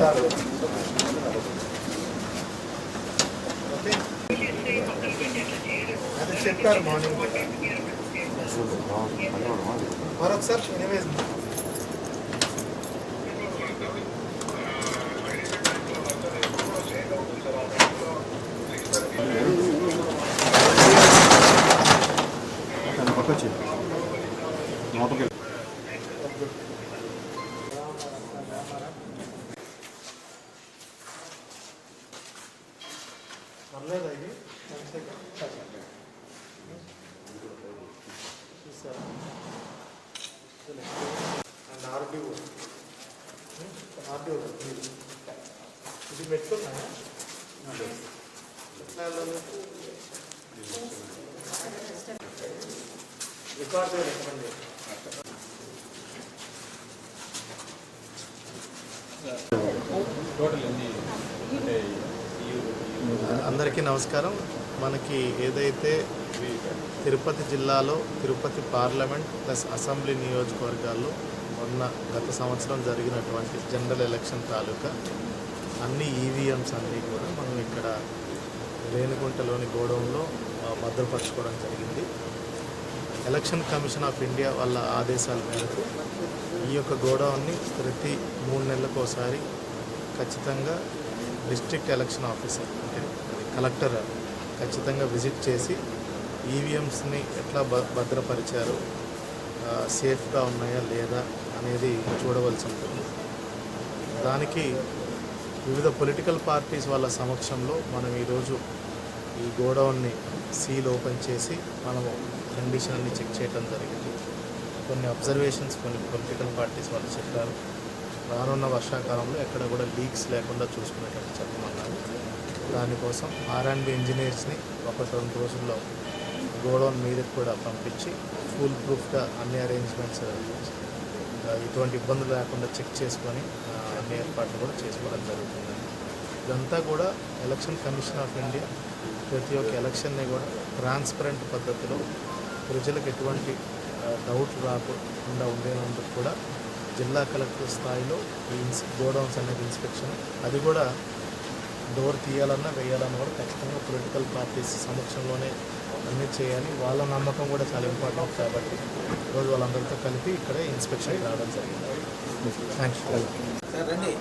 అది చెప్పారు మార్నింగ్ మరొకసారి ఎనీవేస్ పర్లేదా ఇది అండ్ ఆర్డీఓ ఇది పెట్టుకున్నాయా రికార్డ్ రికమెండ్ అందరికీ నమస్కారం. మనకి ఏదైతే తిరుపతి జిల్లాలో తిరుపతి పార్లమెంట్ ప్లస్ అసెంబ్లీ నియోజకవర్గాల్లో గత సంవత్సరం జరిగినటువంటి జనరల్ ఎలక్షన్ తాలూకా అన్ని ఈవీఎంస్ అన్నీ కూడా మనం ఇక్కడ రేణిగుంటలోని గోడౌన్లో భద్రపరచుకోవడం జరిగింది. ఎలక్షన్ కమిషన్ ఆఫ్ ఇండియా వాళ్ళ ఆదేశాల మేరకు ఈ యొక్క గోడౌన్ని ప్రతి 3 నెలలకోసారి ఖచ్చితంగా డిస్ట్రిక్ట్ ఎలక్షన్ ఆఫీసర్ అంటే కలెక్టర్ ఖచ్చితంగా విజిట్ చేసి ఈవీఎంస్ని ఎట్లా భద్రపరిచారు, సేఫ్గా ఉన్నాయా లేదా అనేది చూడవలసి ఉంటుంది. దానికి వివిధ పొలిటికల్ పార్టీస్ వాళ్ళ సమక్షంలో మనం ఈరోజు ఈ గోడౌన్ని సీల్ ఓపెన్ చేసి మనము కండిషన్ అన్ని చెక్ చేయడం జరిగింది. కొన్ని అబ్జర్వేషన్స్ కొన్ని పొలిటికల్ పార్టీస్ వాళ్ళు చెప్పారు. రానున్న వర్షాకాలంలో ఎక్కడ కూడా లీక్స్ లేకుండా చూసుకునేటట్టు చెప్పమన్నారు. దానికోసం R&B ఇంజనీర్స్ని 1-2 రోజుల్లో గోడౌన్ మీదకి కూడా పంపించి ఫుల్ ప్రూఫ్గా అన్ని అరేంజ్మెంట్స్ ఎటువంటి ఇబ్బందులు లేకుండా చెక్ చేసుకొని అన్ని ఏర్పాట్లు కూడా చేసుకోవడం జరుగుతుంది. ఇదంతా కూడా ఎలక్షన్ కమిషన్ ఆఫ్ ఇండియా ప్రతి ఒక్క ఎలక్షన్ని కూడా ట్రాన్స్పరెంట్ పద్ధతిలో ప్రజలకు ఎటువంటి డౌట్ రాకుండా ఉండేందుకు కూడా జిల్లా కలెక్టర్ స్థాయిలో ఈ గోడౌన్స్ అనేది ఇన్స్పెక్షన్, అది కూడా డోర్ తీయాలన్నా వేయాలన్నా కూడా ఖచ్చితంగా పొలిటికల్ పార్టీస్ సమక్షంలోనే అన్నీ చేయాలి. వాళ్ళ నమ్మకం కూడా చాలా ఇంపార్టెంట్ కాబట్టి ఈరోజు వాళ్ళందరితో కలిపి ఇక్కడే ఇన్స్పెక్షన్ రావడం జరిగింది. థ్యాంక్స్. రండి.